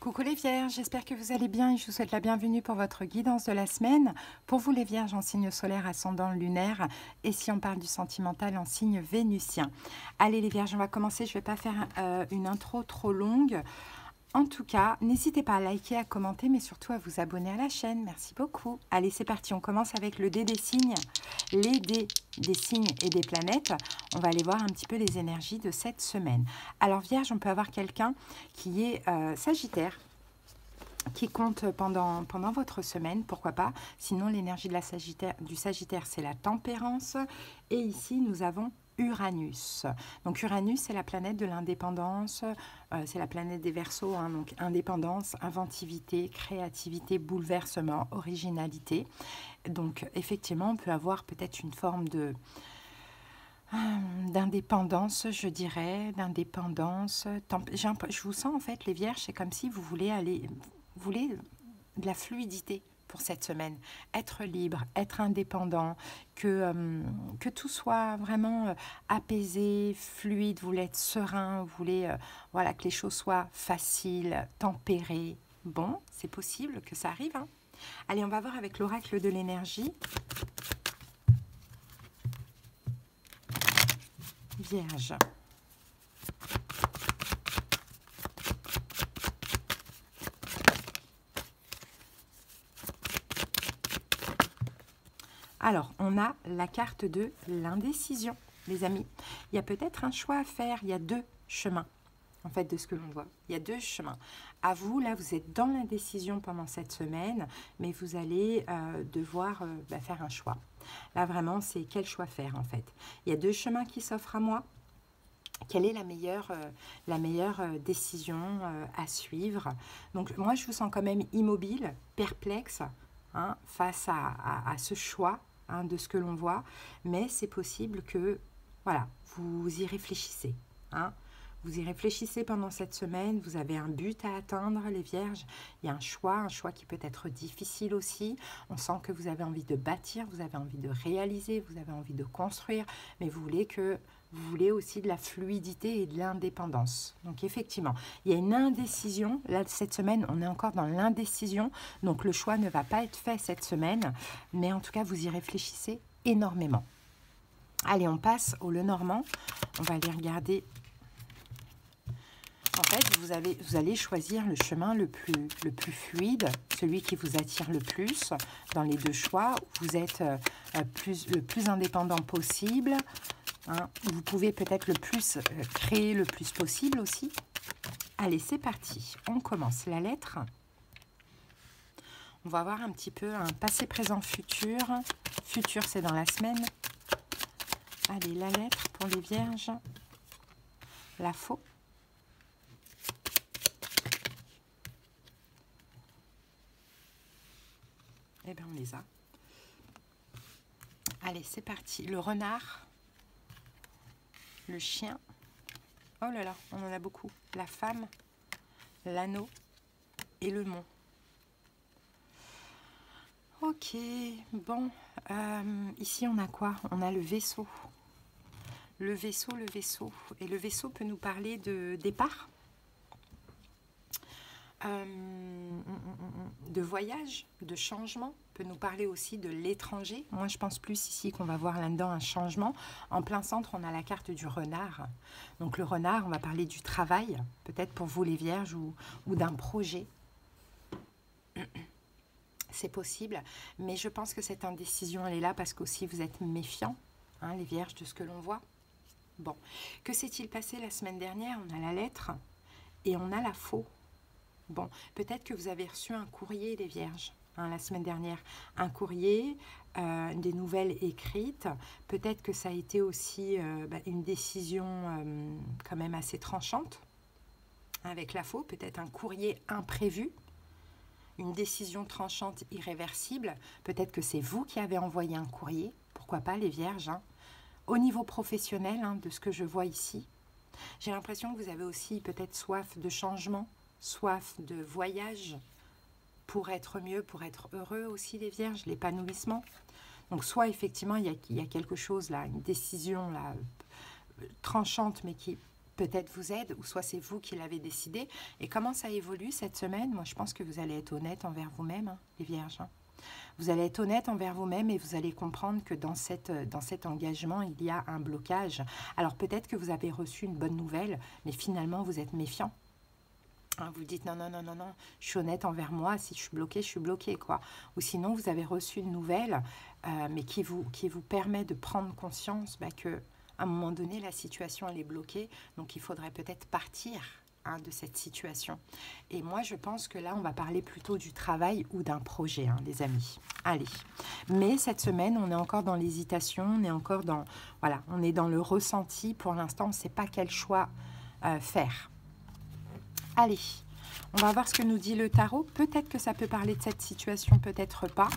Coucou les Vierges, j'espère que vous allez bien et je vous souhaite la bienvenue pour votre guidance de la semaine. Pour vous les Vierges en signe solaire, ascendant lunaire et si on parle du sentimental en signe vénusien. Allez les Vierges, on va commencer, je ne vais pas faire une intro trop longue. En tout cas, n'hésitez pas à liker, à commenter, mais surtout à vous abonner à la chaîne. Merci beaucoup. Allez, c'est parti. On commence avec le dé des signes, les dés des signes et des planètes. On va aller voir un petit peu les énergies de cette semaine. Alors, Vierge, on peut avoir quelqu'un qui est Sagittaire, qui compte pendant votre semaine, pourquoi pas. Sinon, l'énergie du Sagittaire, c'est la tempérance. Et ici, nous avons Uranus. Donc Uranus, c'est la planète de l'indépendance, c'est la planète des Verseaux, hein, donc indépendance, inventivité, créativité, bouleversement, originalité. Donc effectivement, on peut avoir peut-être une forme de d'indépendance, je dirais, d'indépendance. Je vous sens en fait, les Vierges, c'est comme si vous voulez de la fluidité pour cette semaine, être libre, être indépendant, que tout soit vraiment apaisé, fluide, vous voulez être serein, vous voulez voilà, que les choses soient faciles, tempérées. Bon, c'est possible que ça arrive. Hein. Allez, on va voir avec l'oracle de l'énergie. Vierge. Alors, on a la carte de l'indécision, les amis. Il y a peut-être un choix à faire. Il y a deux chemins, en fait, de ce que l'on voit. Il y a deux chemins. À vous, là, vous êtes dans l'indécision pendant cette semaine, mais vous allez devoir faire un choix. Là, vraiment, c'est quel choix faire, en fait. Il y a deux chemins qui s'offrent à moi. Quelle est la meilleure décision à suivre? Donc, moi, je vous sens quand même immobile, perplexe, hein, face à ce choix. Hein, de ce que l'on voit, mais c'est possible que, voilà, vous y réfléchissez. Hein. Vous y réfléchissez pendant cette semaine, vous avez un but à atteindre, les Vierges. Il y a un choix qui peut être difficile aussi. On sent que vous avez envie de bâtir, vous avez envie de réaliser, vous avez envie de construire, mais vous voulez aussi de la fluidité et de l'indépendance. Donc effectivement, il y a une indécision. Là, cette semaine, on est encore dans l'indécision. Donc le choix ne va pas être fait cette semaine. Mais en tout cas, vous y réfléchissez énormément. Allez, on passe au Lenormand. On va aller regarder. En fait, vous allez choisir le chemin le plus fluide, celui qui vous attire le plus dans les deux choix. Vous êtes le plus indépendant possible. Hein, vous pouvez peut-être le plus créer le plus possible aussi. Allez, c'est parti. On commence la lettre. On va voir un petit peu un passé, présent, futur. Futur, c'est dans la semaine. Allez, la lettre pour les Vierges. La faux. Eh bien, on les a. Allez, c'est parti. Le renard. Le chien. Oh là là, on en a beaucoup. La femme. L'anneau. Et le mont. Ok, bon. Ici, on a quoi? On a le vaisseau. Le vaisseau. Et le vaisseau peut nous parler de départ. De voyage, de changement, peut nous parler aussi de l'étranger. Moi, je pense plus ici qu'on va voir là-dedans un changement. En plein centre, on a la carte du renard. Donc le renard, on va parler du travail, peut-être pour vous les Vierges, ou d'un projet. C'est possible, mais je pense que cette indécision, elle est là parce qu'aussi vous êtes méfiants, hein, les Vierges, de ce que l'on voit. Bon, que s'est-il passé la semaine dernière? On a la lettre et on a la faux. Bon, peut-être que vous avez reçu un courrier, les Vierges, hein, la semaine dernière. Un courrier, des nouvelles écrites. Peut-être que ça a été aussi une décision quand même assez tranchante avec la faux. Peut-être un courrier imprévu, une décision tranchante irréversible. Peut-être que c'est vous qui avez envoyé un courrier. Pourquoi pas, les Vierges, hein. Au niveau professionnel, hein, de ce que je vois ici, j'ai l'impression que vous avez aussi peut-être soif de changement, soif de voyage pour être mieux, pour être heureux aussi, les Vierges, l'épanouissement. Donc soit effectivement il y a quelque chose là, une décision là tranchante, mais qui peut-être vous aide, ou soit c'est vous qui l'avez décidé. Et comment ça évolue cette semaine? Moi, je pense que vous allez être honnête envers vous-même, hein, les vierges. Hein. Vous allez être honnête envers vous-même et vous allez comprendre que dans cet engagement, il y a un blocage. Alors peut-être que vous avez reçu une bonne nouvelle, mais finalement, vous êtes méfiant. Hein, vous dites non, non, non, non, non, je suis honnête envers moi, si je suis bloqué, quoi. Ou sinon, vous avez reçu une nouvelle, mais qui vous permet de prendre conscience que à un moment donné, la situation, elle est bloquée, donc il faudrait peut-être partir de cette situation. Et moi, je pense que là, on va parler plutôt du travail ou d'un projet, les amis. Allez. Mais cette semaine, on est encore dans l'hésitation, on est encore dans... Voilà, on est dans le ressenti. Pour l'instant, on ne sait pas quel choix faire. Allez, on va voir ce que nous dit le tarot. Peut-être que ça peut parler de cette situation, peut-être pas.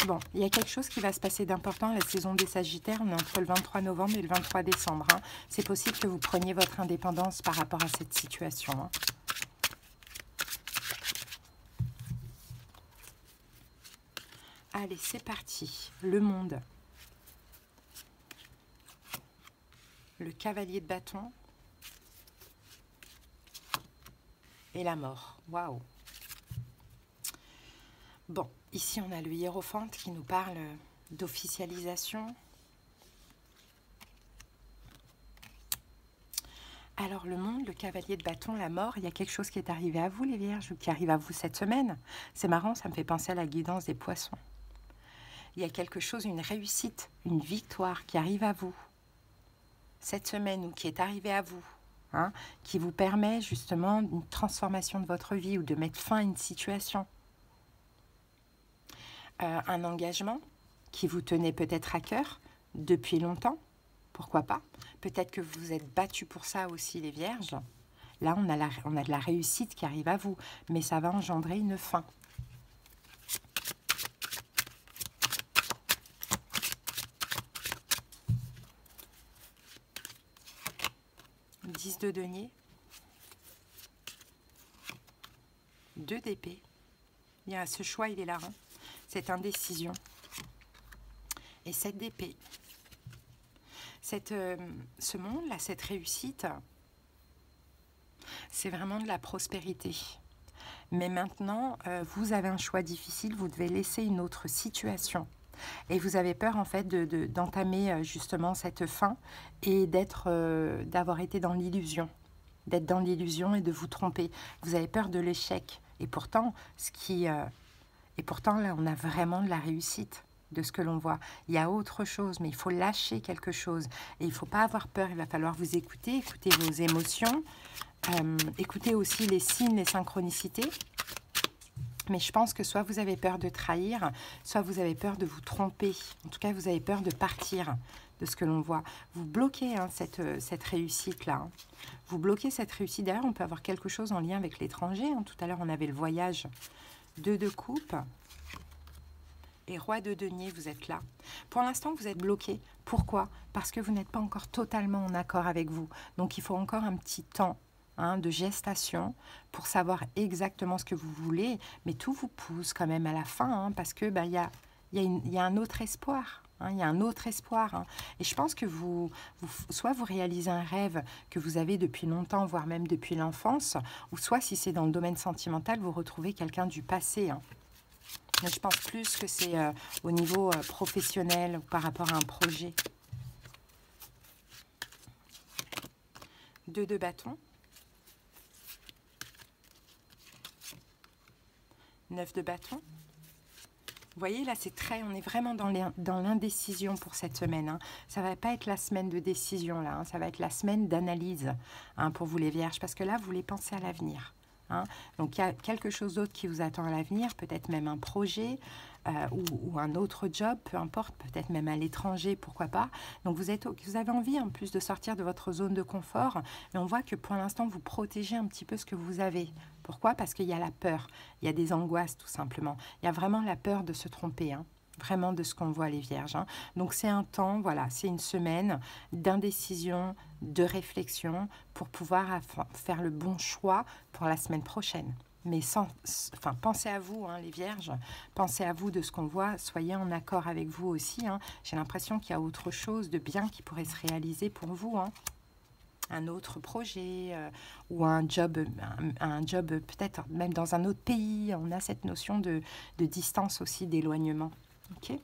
Bon, il y a quelque chose qui va se passer d'important. La saison des Sagittaires, on est entre le 23 novembre et le 23 décembre. Hein. C'est possible que vous preniez votre indépendance par rapport à cette situation. Hein. Allez, c'est parti. Le monde. Le cavalier de bâton. Et la mort. Waouh. Bon, ici on a le hiérophante qui nous parle d'officialisation. Alors le monde, le cavalier de bâton, la mort, il y a quelque chose qui est arrivé à vous les vierges, ou qui arrive à vous cette semaine. C'est marrant, ça me fait penser à la guidance des poissons. Il y a quelque chose, une réussite, une victoire qui arrive à vous cette semaine, ou qui est arrivée à vous, hein, qui vous permet justement une transformation de votre vie ou de mettre fin à une situation. Un engagement qui vous tenait peut-être à cœur depuis longtemps, pourquoi pas. Peut-être que vous vous êtes battu pour ça aussi, les vierges. Là, on a de la réussite qui arrive à vous, mais ça va engendrer une fin. « 10 de denier », 2 d'épée. Il y a ce choix, il est là, hein. Cette indécision. Et 7 d'épée. Ce monde-là, cette réussite, c'est vraiment de la prospérité. Mais maintenant, vous avez un choix difficile, vous devez laisser une autre situation. Et vous avez peur, en fait, d'entamer justement cette fin et d'avoir été dans l'illusion. D'être dans l'illusion et de vous tromper. Vous avez peur de l'échec. Et pourtant, là, on a vraiment de la réussite de ce que l'on voit. Il y a autre chose, mais il faut lâcher quelque chose. Et il ne faut pas avoir peur, il va falloir vous écouter vos émotions, écouter aussi les signes, les synchronicités. Mais je pense que soit vous avez peur de trahir, soit vous avez peur de vous tromper. En tout cas, vous avez peur de partir de ce que l'on voit. Vous bloquez cette réussite-là. Hein. Vous bloquez cette réussite. D'ailleurs, on peut avoir quelque chose en lien avec l'étranger. Hein. Tout à l'heure, on avait le voyage. 2 de coupe. Et roi de denier, vous êtes là. Pour l'instant, vous êtes bloqué. Pourquoi? Parce que vous n'êtes pas encore totalement en accord avec vous. Donc, il faut encore un petit temps de gestation pour savoir exactement ce que vous voulez. Mais tout vous pousse quand même à la fin, parce que y a un autre espoir. Il y a un autre espoir. Et je pense que soit vous réalisez un rêve que vous avez depuis longtemps, voire même depuis l'enfance, ou soit, si c'est dans le domaine sentimental, vous retrouvez quelqu'un du passé. Mais je pense plus que c'est au niveau professionnel ou par rapport à un projet. 2 de bâton. 9 de bâton. Vous voyez, là, on est vraiment dans l'indécision pour cette semaine. Ça ne va pas être la semaine de décision, là. Ça va être la semaine d'analyse pour vous, les vierges. Parce que là, vous voulez penser à l'avenir. Donc, il y a quelque chose d'autre qui vous attend à l'avenir. Peut-être même un projet ou un autre job, peu importe. Peut-être même à l'étranger, pourquoi pas. Donc, vous avez envie, en plus, de sortir de votre zone de confort. Mais on voit que, pour l'instant, vous protégez un petit peu ce que vous avez. Pourquoi? Parce qu'il y a la peur, il y a des angoisses tout simplement. Il y a vraiment la peur de se tromper, vraiment de ce qu'on voit les vierges. Donc c'est un temps, voilà, c'est une semaine d'indécision, de réflexion pour pouvoir faire le bon choix pour la semaine prochaine. mais enfin, pensez à vous, hein, les vierges, pensez à vous de ce qu'on voit, soyez en accord avec vous aussi, hein. J'ai l'impression qu'il y a autre chose de bien qui pourrait se réaliser pour vous, hein. Un autre projet ou un job peut-être même dans un autre pays. On a cette notion de distance aussi, d'éloignement. Ok.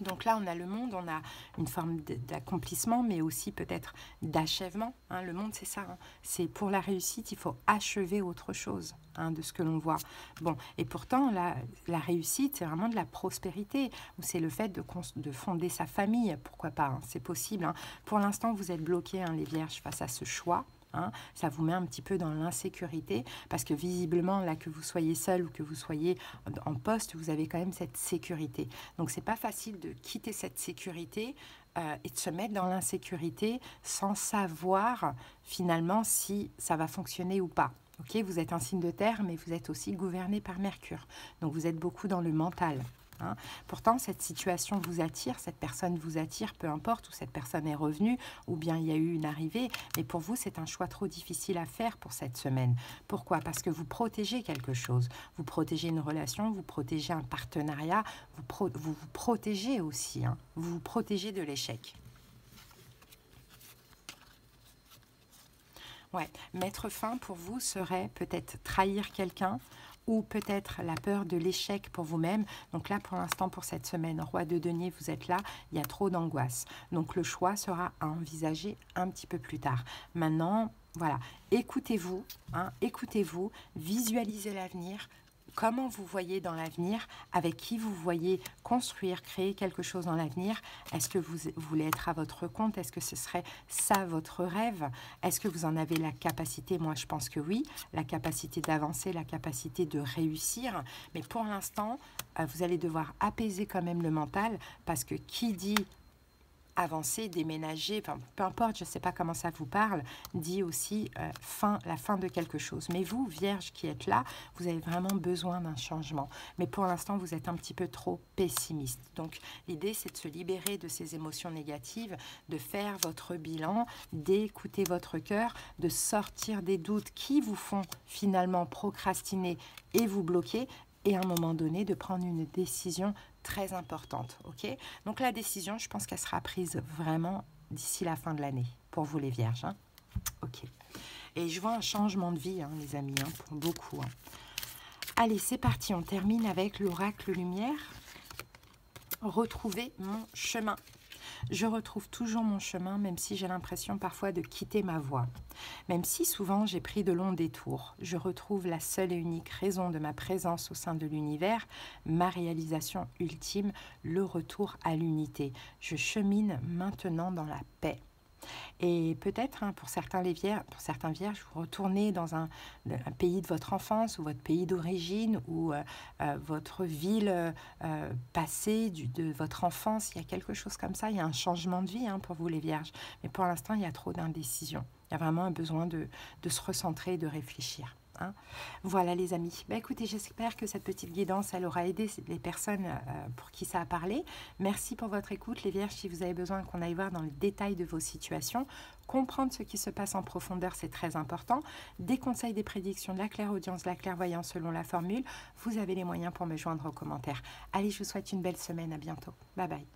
Donc là, on a le monde, on a une forme d'accomplissement, mais aussi peut-être d'achèvement, hein. Le monde, c'est ça, hein. C'est pour la réussite, il faut achever autre chose, hein, de ce que l'on voit. Bon, et pourtant, la réussite, c'est vraiment de la prospérité, ou c'est le fait de fonder sa famille, pourquoi pas, hein, c'est possible, hein. Pour l'instant, vous êtes bloqués, hein, les vierges, face à ce choix. Hein, ça vous met un petit peu dans l'insécurité parce que visiblement, là, que vous soyez seul ou que vous soyez en poste, vous avez quand même cette sécurité. Donc, c'est pas facile de quitter cette sécurité et de se mettre dans l'insécurité sans savoir finalement si ça va fonctionner ou pas. Ok, vous êtes un signe de terre, mais vous êtes aussi gouverné par Mercure. Donc, vous êtes beaucoup dans le mental. Hein. Pourtant, cette situation vous attire, cette personne vous attire, peu importe où cette personne est revenue, ou bien il y a eu une arrivée, mais pour vous, c'est un choix trop difficile à faire pour cette semaine. Pourquoi? Parce que vous protégez quelque chose, vous protégez une relation, vous protégez un partenariat, vous protégez aussi, hein. Vous vous protégez de l'échec. Ouais, mettre fin pour vous serait peut-être trahir quelqu'un, ou peut-être la peur de l'échec pour vous-même. Donc là, pour l'instant, pour cette semaine, roi de denier, vous êtes là, il y a trop d'angoisse. Donc le choix sera à envisager un petit peu plus tard. Maintenant, voilà, écoutez-vous, hein, écoutez-vous, visualisez l'avenir. Comment vous voyez dans l'avenir, avec qui vous voyez construire, créer quelque chose dans l'avenir. Est-ce que vous voulez être à votre compte? Est-ce que ce serait ça votre rêve? Est-ce que vous en avez la capacité? Moi, je pense que oui, la capacité d'avancer, la capacité de réussir. Mais pour l'instant, vous allez devoir apaiser quand même le mental parce que qui dit avancer, déménager, enfin, peu importe, je ne sais pas comment ça vous parle, dit aussi la fin de quelque chose. Mais vous, Vierge qui êtes là, vous avez vraiment besoin d'un changement. Mais pour l'instant, vous êtes un petit peu trop pessimiste. Donc, l'idée, c'est de se libérer de ces émotions négatives, de faire votre bilan, d'écouter votre cœur, de sortir des doutes qui vous font finalement procrastiner et vous bloquer, et à un moment donné, de prendre une décision très importante, ok? Donc la décision, je pense qu'elle sera prise vraiment d'ici la fin de l'année, pour vous les vierges, hein? Ok. Et je vois un changement de vie, hein, les amis, hein, pour beaucoup, hein. Allez, c'est parti, on termine avec l'oracle lumière. Retrouver mon chemin. Je retrouve toujours mon chemin, même si j'ai l'impression parfois de quitter ma voie. Même si souvent j'ai pris de longs détours, je retrouve la seule et unique raison de ma présence au sein de l'univers, ma réalisation ultime, le retour à l'unité. Je chemine maintenant dans la paix. Et peut-être, hein, pour certains vierges, vous retournez dans un pays de votre enfance ou votre pays d'origine ou votre ville passée de votre enfance. Il y a quelque chose comme ça, il y a un changement de vie, hein, pour vous les vierges. Mais pour l'instant, il y a trop d'indécision. Il y a vraiment un besoin de se recentrer et de réfléchir. Hein. Voilà les amis, écoutez, j'espère que cette petite guidance elle aura aidé les personnes pour qui ça a parlé. Merci pour votre écoute les vierges. Si vous avez besoin qu'on aille voir dans le détail de vos situations, comprendre ce qui se passe en profondeur, c'est très important. Des conseils, des prédictions, de la clairaudience, de la clairvoyance selon la formule, vous avez les moyens pour me joindre aux commentaires. Allez, je vous souhaite une belle semaine, à bientôt, bye bye.